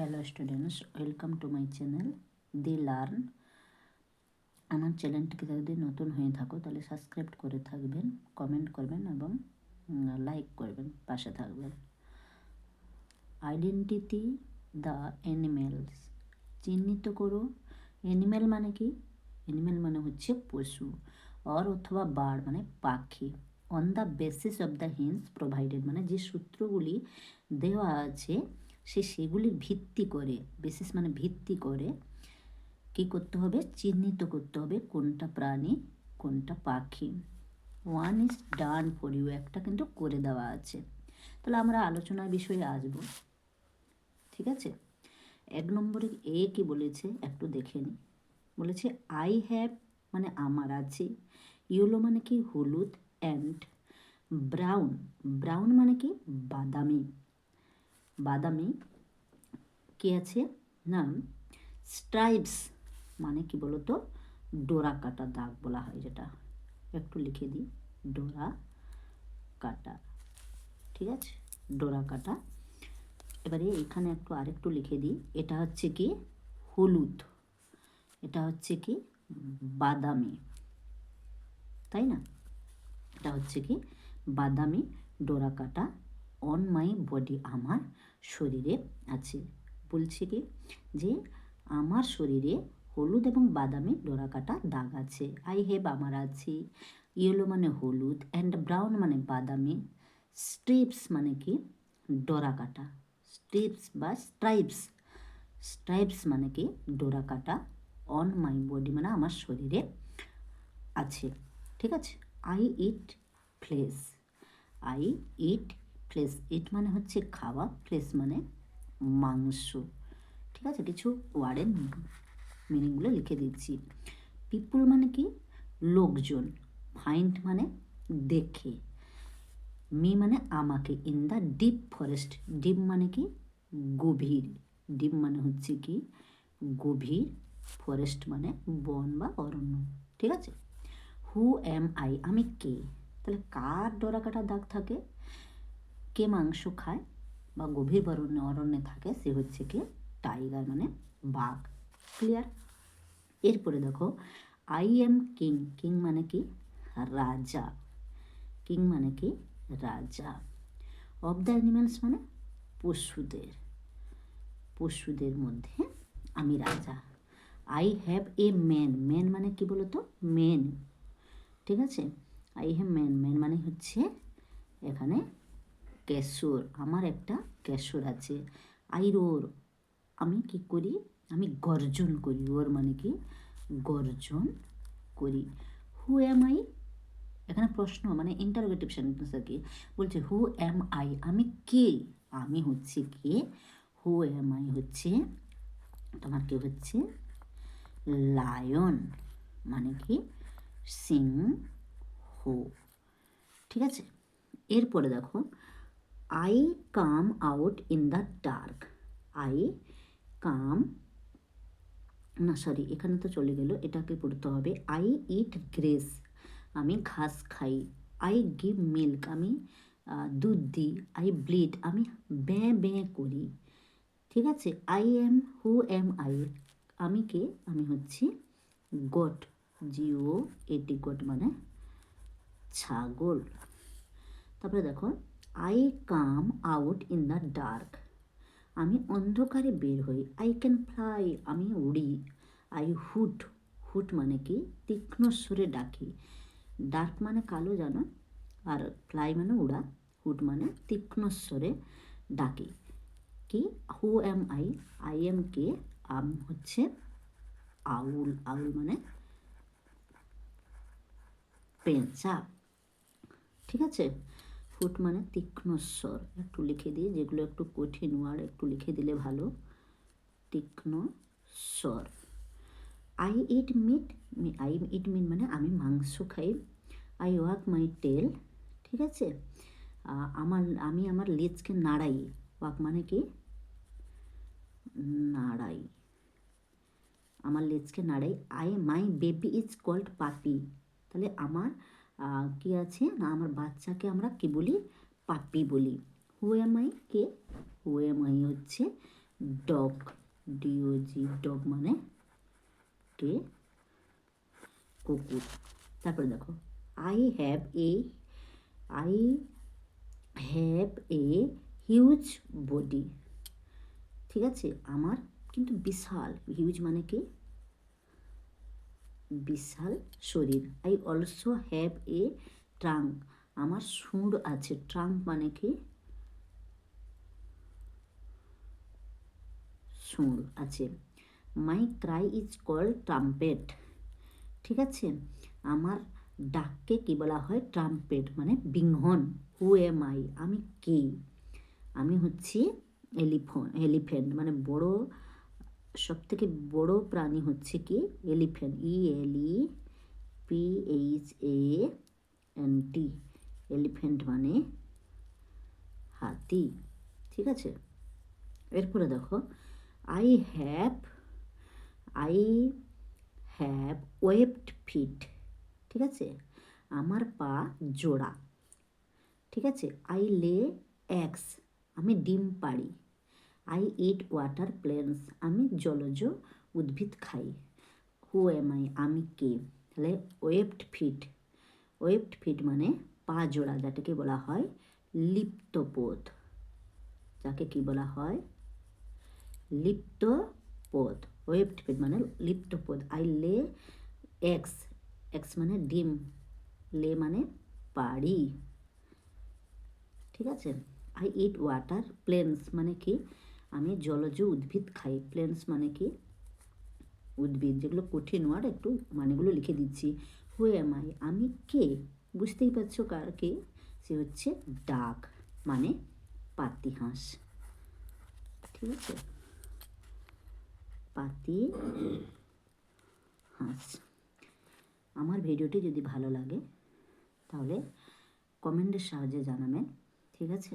Hello students, welcome to my channel the learn. আমার চ্যানেলটিকে যদি নতুন হয়ে থাকো তাহলে সাবস্ক্রাইব করে থাকবেন, কমেন্ট করবেন এবং লাইক করবেন, পাশে থাকবেন। আইডেন্টিটি দ্য অ্যানিমেলস, চিহ্নিত করো। অ্যানিমেল মানে কি? অ্যানিমেল মানে হচ্ছে পশু, অথবা বার্ড মানে পাখি। On the basis of the hints provided মানে যে সূত্রগুলি দেওয়া আছে সেগুলির ভিত্তি করে, বেসিস মানে ভিত্তি করে কী করতে হবে? চিহ্নিত করতে হবে কোনটা প্রাণী কোনটা পাখি। One is done for you, একটা কিন্তু করে দেওয়া আছে। তাহলে আমরা আলোচনার বিষয়ে আসবো, ঠিক আছে। 1 নম্বরে এ কি বলেছে একটু দেখে নিই। বলেছে আই হ্যাভ মানে আমার আছে, ইয়েলো মানে কি হলুদ, অ্যান্ড ব্রাউন, ব্রাউন মানে কি বাদামি, বাদামি কি আছে না স্ট্রাইপস মানে কি বলতো ডোরা কাটা দাগ বলা হয়, যেটা একটু লিখে দিই ডোরা কাটা, ঠিক আছে, ডোরা কাটা। এবারে এখানে একটু আরেকটু লিখে দিই, এটা হচ্ছে কি হলুদ, এটা হচ্ছে কি বাদামি, তাই না? এটা হচ্ছে কি বাদামি ডোরা কাটা অন মাই বডি, আমার শরীরে আছে। বলছে কি যে আমার শরীরে হলুদ এবং বাদামি ডোরা কাটা দাগ আছে। আই হ্যাভ আমার আছে, ইয়েলো মানে হলুদ, অ্যান্ড ব্রাউন মানে বাদামি, স্ট্রিপস মানে কি ডোরা কাটা, স্ট্রিপস বা স্ট্রাইপস, স্ট্রাইপস মানে কি ডোরা কাটা অন মাই বডি মানে আমার শরীরে আছে, ঠিক আছে। I eat flesh, I eat flesh, eat মানে হচ্ছে খাওয়া, ফ্লেশ মানে মাংস, ঠিক আছে। কিছু ওয়ার্ডের মিনিংগুলো লিখে দিচ্ছি। পিপুল মানে কি লোকজন, ফাইন্ড মানে দেখে, মি মানে আমাকে, in the deep forest, deep মানে কি গভীর, ডিপ মানে হচ্ছে কি গভীর, ফরেস্ট মানে বন বা অরণ্য, ঠিক আছে। হু এম আই আমি কে, তাহলে কার ডোরা কাটা দাগ থাকে? কে মাংস খায় বা গভীর অরণ্যে থাকে সে হচ্ছে কি টাইগার মানে বাঘ, ক্লিয়ার। এরপরে দেখো আই এম কিং, কিং মানে কি রাজা, কিং মানে কি রাজা। অফ দ্য অ্যানিমালস মানে পশুদের, পশুদের মধ্যে আমি রাজা। I have a man, man মানে কি বলতো মেন, ঠিক আছে। আই হ্যাভ ম্যান, ম্যান মানে হচ্ছে এখানে কেশর, আমার একটা কেশর আছে। আই রোর আমি কি করি? আমি গর্জন করি, রোর মানে কি গর্জন করি। হু এম আই, এখানে প্রশ্ন মানে ইন্টারোগেটিভ সেন্টেন্স আর কি। বলছে হু এম আই আমি কে, আমি হচ্ছে কে, হু এম আই হচ্ছে তোমার কি হচ্ছে লায়ন মানে কি সিংহ, ঠিক আছে। এরপরে দেখো I come out in the dark, I come না সরি এখানে তো চলে গেল, এটাকে পড়তে হবে আই ইট গ্রেস আমি ঘাস খাই, আই গিভ মিল্ক আমি দুধ দিই, আই ব্লিড আমি ব্যাঁ ব্যাঁ করি, ঠিক আছে। I am who am I আমি কে, আমি হচ্ছি গোট, জিও এটি গোট মানে ছাগল। তারপরে দেখো I come out in the dark আমি অন্ধকারে বের হই, আই ক্যান ফ্লাই আমি উড়ি, আই হুট, হুট মানে কি তীক্ষ্ণ সুরে ডাকি, ডার্ক মানে কালো জানো, আর ফ্লাই মানে উড়া, হুট মানে তীক্ষ্ণ স্বরে ডাকি। কি হু এম আই এম কে, আমি হচ্ছে আউল, আউল মানে পেঁচা, ঠিক আছে। ফুট মানে তীক্ষ্ণ স্বর, একটু লিখে দিই, যেগুলো একটু কঠিন ওয়ার্ড একটু লিখে দিলে ভালো। তীক্ষ্ণ স্বর। I eat meet, I eat meet মানে আমি মাংস খাই। আই ওয়াক মাই টেল, ঠিক আছে। আমি আমার লেজকে নাড়াই, ওয়াক মানে কি নাড়াই, আমার লেজকে নাড়াই। I my baby is called puppy, তাহলে আমার কি আছে না আমার বাচ্চাকে আমরা কি বলি পাপি বলি। হু am I K, who am I হচ্ছে ডগ, ডিওজি, ডগ মানে কে, কুকুর। তারপরে দেখো I have a huge body, ঠিক আছে, আমার কিন্তু বিশাল, হিউজ মানে কি বিশাল শরীর। I also have a trunk, আমার সুঁড় আছে, ট্রাঙ্ক মানে কি সুঁড় আছে। মাই ক্রাই ইজ কল্ড ট্রাম্পেট, ঠিক আছে, আমার ডাককে কী বলা হয় ট্রাম্পেট মানে বিংহন। হু এম আই, আমি কে, আমি হচ্ছি এলিফ্যান্ট মানে বড়, সব থেকে বড় প্রাণী হচ্ছে কি এলিফ্যান্ট, ELEPHANT, এলিফ্যান্ট মানে হাতি, ঠিক আছে। এরপরে দেখো I have I have webbed feet, ঠিক আছে, আমার পা জোড়া, ঠিক আছে। আই লে এগস, আমি ডিম পাড়ি। আই ইট ওয়াটার প্ল্যান্টস, আমি জলজ উদ্ভিদ খাই। হু এম আই, আমি কে, তাহলে ওয়েবড ফিট মানে পা জোড়া, যাটাকে বলা হয় লিপ্তপোদ, যাকে কি বলা হয় লিপ্তপোদ। ওয়েবড ফিট মানে লিপ্তপোদ। আই লে এগস, এগস মানে ডিম, লে মানে পাড়ি, ঠিক আছে। আই ইট ওয়াটার প্ল্যান্টস মানে কি আমি জলজ উদ্ভিদ খাই। প্ল্যান্টস মানে কি উদ্ভিদ, যেগুলো কঠিন ওয়ার্ড একটু মানেগুলো লিখে দিচ্ছি। হু এম আই, আমি কে, বুঝতেই পারছো কার কে, সে হচ্ছে ডাক মানে পাতি হাঁস, ঠিক আছে, পাতি হাঁস। আমার ভিডিওটি যদি ভালো লাগে তাহলে কমেন্টের সাহায্যে জানাবেন, ঠিক আছে।